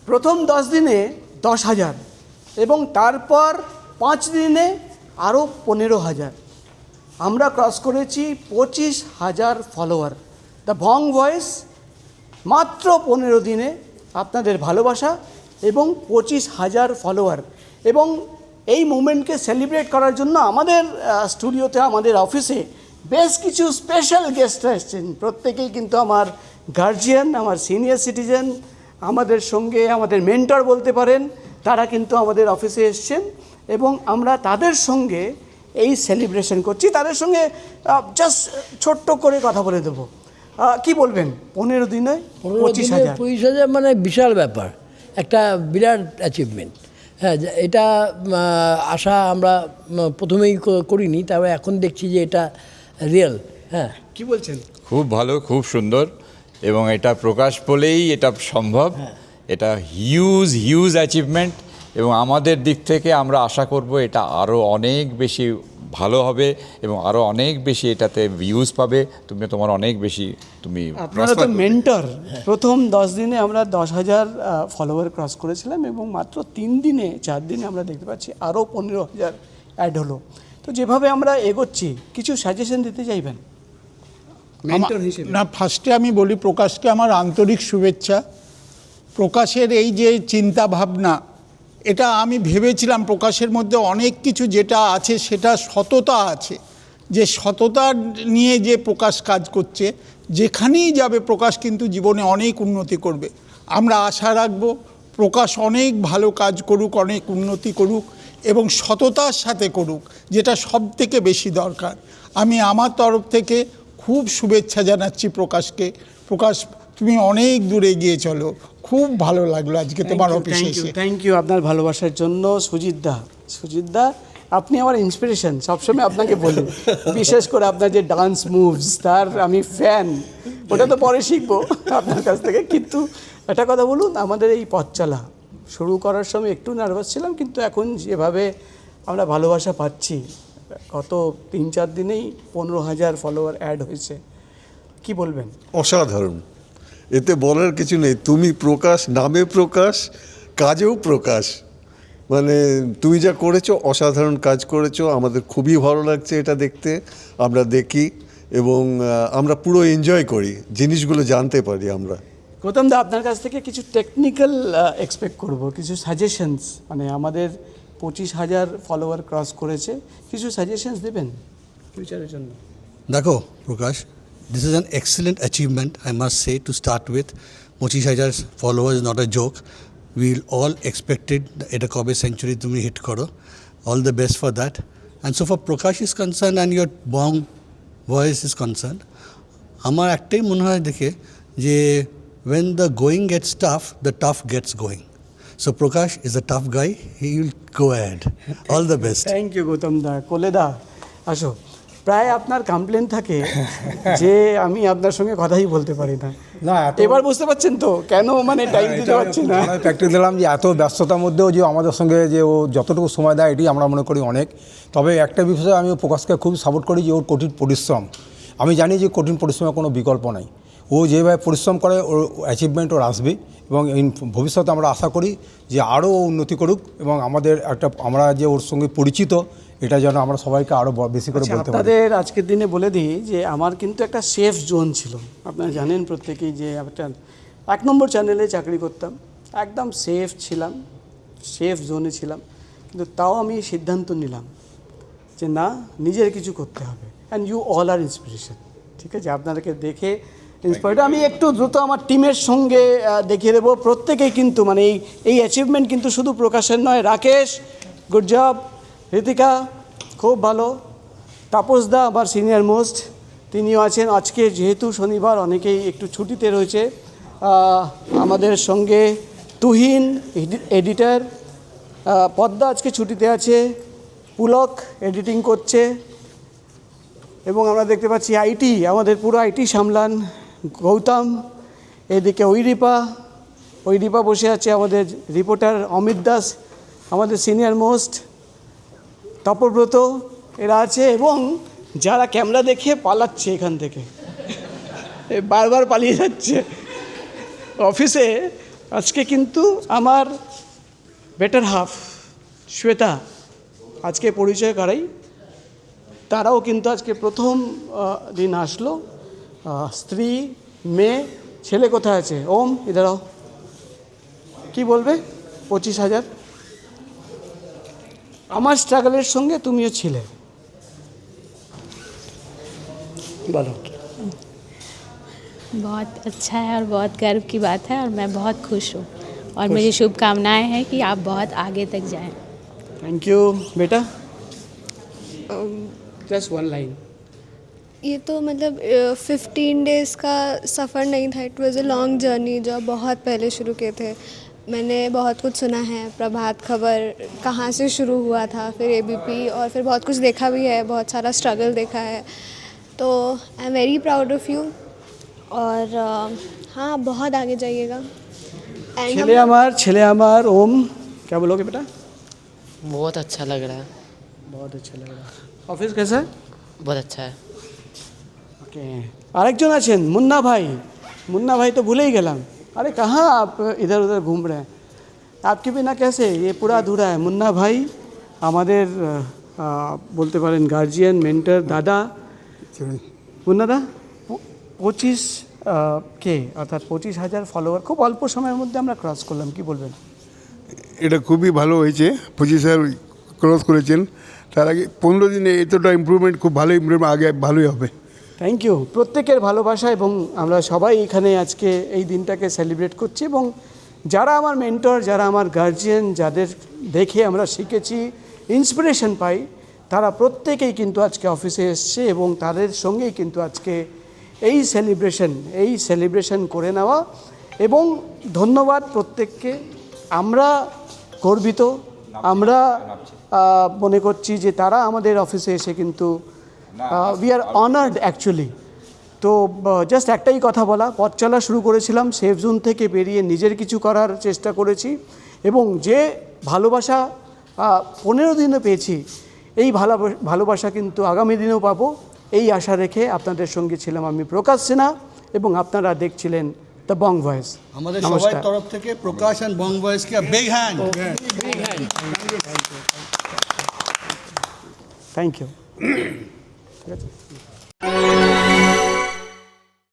প্রথম 10 দিনে 10,000 এবং তারপর 5 দিনে আরও 15,000। আমরা ক্রস করেছি 25,000 ফলোয়ার। দ্য ভং ভয়েস মাত্র 15 দিনে আপনাদের ভালোবাসা এবং 25,000 ফলোয়ার। এবং এই মুভমেন্টকে সেলিব্রেট করার জন্য আমাদের স্টুডিওতে, আমাদের অফিসে বেশ কিছু স্পেশাল গেস্টরা এসছেন। প্রত্যেকেই কিন্তু আমার গার্জিয়ান, আমার সিনিয়র সিটিজেন, আমাদের সঙ্গে আমাদের মেন্টর বলতে পারেন। তারা কিন্তু আমাদের অফিসে এসছেন এবং আমরা তাদের সঙ্গে এই সেলিব্রেশন করছি। তাদের সঙ্গে জাস্ট ছোট্ট করে কথা বলে দেবো। কি বলবেন? 15 দিনে 25,000 মানে বিশাল ব্যাপার, একটা বিরাট অ্যাচিভমেন্ট। হ্যাঁ, এটা আশা আমরা প্রথমেই করিনি, তবে এখন দেখছি যে এটা রিয়েল। হ্যাঁ, কি বলছেন? খুব ভালো, খুব সুন্দর, এবং এটা প্রকাশ বলেই এটা সম্ভব। এটা হিউজ অ্যাচিভমেন্ট, এবং আমাদের দিক থেকে আমরা আশা করব এটা আরও অনেক বেশি ভালো হবে এবং আরও অনেক বেশি এটাতে ভিউজ পাবে। তোমার অনেক বেশি আপনারা তো মেন্টর। প্রথম 10 দিনে আমরা 10,000 ফলোয়ার ক্রস করেছিলাম এবং মাত্র 4 দিনে আমরা দেখতে পাচ্ছি আরও 15,000 অ্যাড হলো। তো যেভাবে আমরা এগোচ্ছি, কিছু সাজেশন দিতে চাইবেন মেন্টর হিসেবে? না, ফার্স্টে আমি বলি প্রকাশকে আমার আন্তরিক শুভেচ্ছা। প্রকাশের এই যে চিন্তা ভাবনা, এটা আমি ভেবেছিলাম প্রকাশের মধ্যে অনেক কিছু যেটা আছে সেটা সততা আছে, যে সততা নিয়ে যে প্রকাশ কাজ করছে, যেখানেই যাবে প্রকাশ কিন্তু জীবনে অনেক উন্নতি করবে। আমরা আশা রাখবো প্রকাশ অনেক ভালো কাজ করুক, অনেক উন্নতি করুক এবং সততার সাথে করুক, যেটা সব থেকে বেশি দরকার। আমি আমার তরফ থেকে খুব শুভেচ্ছা জানাচ্ছি প্রকাশকে। প্রকাশ, তুমি অনেক দূরে এগিয়ে চলো। খুব ভালো লাগলো আজকে তোমার অফিসে এসে। থ্যাংক ইউ আপনার ভালোবাসার জন্য। সুজিত দা আপনি আমার ইন্সপিরেশন, সবসময় আপনাকে বলি। বিশেষ করে আপনার যে ডান্স মুভস, তার আমি ফ্যান। ওটা তো পরে শিখবো আপনার কাছ থেকে। কিন্তু একটা কথা বলুন, আমাদের এই পথ চলা শুরু করার সময় একটু নার্ভাস ছিলাম, কিন্তু এখন যেভাবে আমরা ভালোবাসা পাচ্ছি, গত 3-4 দিনেই 15,000 ফলোয়ার অ্যাড হয়েছে, কি বলবেন? অসাধারণ, এতে বলার কিছু নেই। তুমি প্রকাশ, নামে প্রকাশ, কাজেও প্রকাশ। মানে তুমি যা করেছো, অসাধারণ কাজ করেছো। আমাদের খুবই ভালো লাগছে এটা দেখতে। আমরা দেখি এবং আমরা পুরো এনজয় করি, জিনিসগুলো জানতে পারি আমরা। গৌতম দা, আপনার কাছ থেকে কিছু টেকনিক্যাল এক্সপেক্ট করব, কিছু সাজেশনস। মানে আমাদের 25,000 ফলোয়ার ক্রস করেছে, কিছু সাজেশনস দেবেন ফিউচারের জন্য? দেখো প্রকাশ, this is an excellent achievement, I must say, to start with. 25,000 followers is not a joke. We'll all expected এটা কবে সেঞ্চুরি তুমি হিট করো। All the best for that. And so for Prakash is concerned and your bong voice is concerned, আমার একটাই মনে হয় দেখে যে when the going gets tough, the tough gets going. So Prakash is a tough guy, he will go ahead. All the best. Thank you Gautam দা। কোলে দা, আসো। প্রায় আপনার কমপ্লেন থাকে যে আমি আপনার সঙ্গে কথাই বলতে পারি না। এবার বুঝতে পারছেন তো কেন মানে টাইম দিতে পারছি না? প্র্যাকটিস দিলাম যে এত ব্যস্ততার মধ্যেও যে আমাদের সঙ্গে যে ও যতটুকু সময় দেয়, এটি আমরা মনে করি অনেক। তবে একটা বিষয়ে আমি প্রকাশকে খুব সাপোর্ট করি, যে ওর কঠিন পরিশ্রম। আমি জানি যে কঠিন পরিশ্রমের কোনো বিকল্প নাই। ও যেভাবে পরিশ্রম করে ওর অ্যাচিভমেন্ট ওর আসবে, এবং ভবিষ্যতে আমরা আশা করি যে আরও উন্নতি করুক, এবং আমাদের আমরা যে ওর সঙ্গে পরিচিত, এটা যেন আমরা সবাইকে আরও বেশি করে বলতে পারি। আপনাদের আজকের দিনে বলে দিই যে আমার কিন্তু একটা সেফ জোন ছিল। আপনারা জানেন প্রত্যেকেই যে একটা 1 নম্বর চ্যানেলে চাকরি করতাম, একদম সেফ ছিলাম, সেফ জোনে ছিলাম। কিন্তু তাও আমি সিদ্ধান্ত নিলাম যে না, নিজের কিছু করতে হবে। And you all are inspiration. ঠিক আছে, আপনাদেরকে দেখে ইন্সপায়ার্ড। আমি একটু দ্রুত আমার টিমের সঙ্গে দেখিয়ে দেবো। প্রত্যেকেই কিন্তু মানে এই অ্যাচিভমেন্ট কিন্তু শুধু প্রকাশের নয়। Rakesh, good job. ঋতিকা, খুব ভালো। তাপসদা আমার সিনিয়র মোস্ট, তিনিও আছেন। আজকে যেহেতু শনিবার, অনেকেই একটু ছুটিতে রয়েছে। আমাদের সঙ্গে তুহিন, এডিটার। পদ্মা আজকে ছুটিতে আছে। পুলক এডিটিং করছে। এবং আমরা দেখতে পাচ্ছি আইটি, আমাদের পুরো আইটি সামলান গৌতম। এদিকে ঐরিপা বসে আছে, আমাদের রিপোর্টার অমিত দাস, আমাদের সিনিয়র মোস্ট। তপব্রত, এরা আছে। এবং যারা ক্যামেরা দেখে পালাচ্ছে এখান থেকে, বারবার পালিয়ে যাচ্ছে। অফিসে আজকে কিন্তু আমার বেটার হাফ শ্বেতা আজকে পরিচয় করাই, তারাও কিন্তু আজকে প্রথম দিন আসলো। স্ত্রী, মেয়ে, ছেলে কোথায় আছে? ওম ইধারাও, কি বলবে? 25,000। আমার স্ট্রাগলের সঙ্গে তুমিও ছিলে, বলো। बहुत अच्छा है और बहुत गर्व की बात है और मैं बहुत खुश हूँ और मेरी शुभकामनाएं हैं कि आप बहुत आगे तक जाएं। थैंक यू बेटा। Just one line. ये तो मतलब 15 डेज़ का सफ़र नहीं था, it was a long journey जो बहुत पहले शुरू किए थे। मैंने बहुत कुछ सुना है, प्रभात खबर कहाँ से शुरू हुआ था, फिर एबीपी, और फिर बहुत कुछ देखा भी है, बहुत सारा स्ट्रगल देखा है। तो I am very proud of you और हाँ बहुत आगे जाइएगा। And छेले हमार ओम, क्या बोलोगे बेटा? बहुत अच्छा लग रहा है। बहुत अच्छा लग रहा है। ऑफिस कैसा है? बहुत अच्छा है। ओके। आरेकजन आছেন मुन्ना भाई। मुन्ना भाई तो भूल ही गया। अरे कहाँ आप इधर उधर घूम रहे हैं? आपके बिना कैसे? ये पूरा अधूरा है। मुन्ना भाई আমাদের বলতে পারেন গার্জিয়ান, মেন্টর, দাদা। মুন্না দা 25 কে অর্থাৎ 25,000 ফলোয়ার খুব অল্প সময়ের মধ্যে আমরা ক্রস করলাম, কি বলবেন? এটা খুবই ভালো হয়েছে, 25,000 ক্রস করেছেন। তার আগে 15 দিনে এতটা ইমপ্রুভমেন্ট, খুব ভালো ইমপ্রুভমেন্ট, আগে ভালোই হবে। Thank you. প্রত্যেকের ভালোবাসা এবং আমরা সবাই এখানে আজকে এই দিনটাকে সেলিব্রেট করছি এবং যারা আমার মেন্টর, যারা আমার গার্জিয়ান, যাদের দেখে আমরা শিখেছি, ইন্সপিরেশন পাই, তারা প্রত্যেকেই কিন্তু আজকে অফিসে এসছে এবং তাদের সঙ্গেই কিন্তু আজকে এই সেলিব্রেশন করে নেওয়া। এবং ধন্যবাদ প্রত্যেককে। আমরা গর্বিত, আমরা মনে করছি যে তারা আমাদের অফিসে এসে কিন্তু উই আর অনার্ড অ্যাকচুয়ালি। তো জাস্ট একটাই কথা বলা, পথ চলা শুরু করেছিলাম, সেফ জোন থেকে বেরিয়ে নিজের কিছু করার চেষ্টা করেছি এবং যে ভালোবাসা 15 দিনে পেয়েছি, এই ভালোবাসা কিন্তু আগামী দিনেও পাবো, এই আশা রেখে আপনাদের সঙ্গে ছিলাম আমি প্রকাশ সিনহা এবং আপনারা দেখছিলেন দ্য বং ভয়েস। আমাদের সবার তরফ থেকে প্রকাশ এন্ড বং ভয়েসকে বিগ হ্যান্ড। Thank you. ঠিক আছে।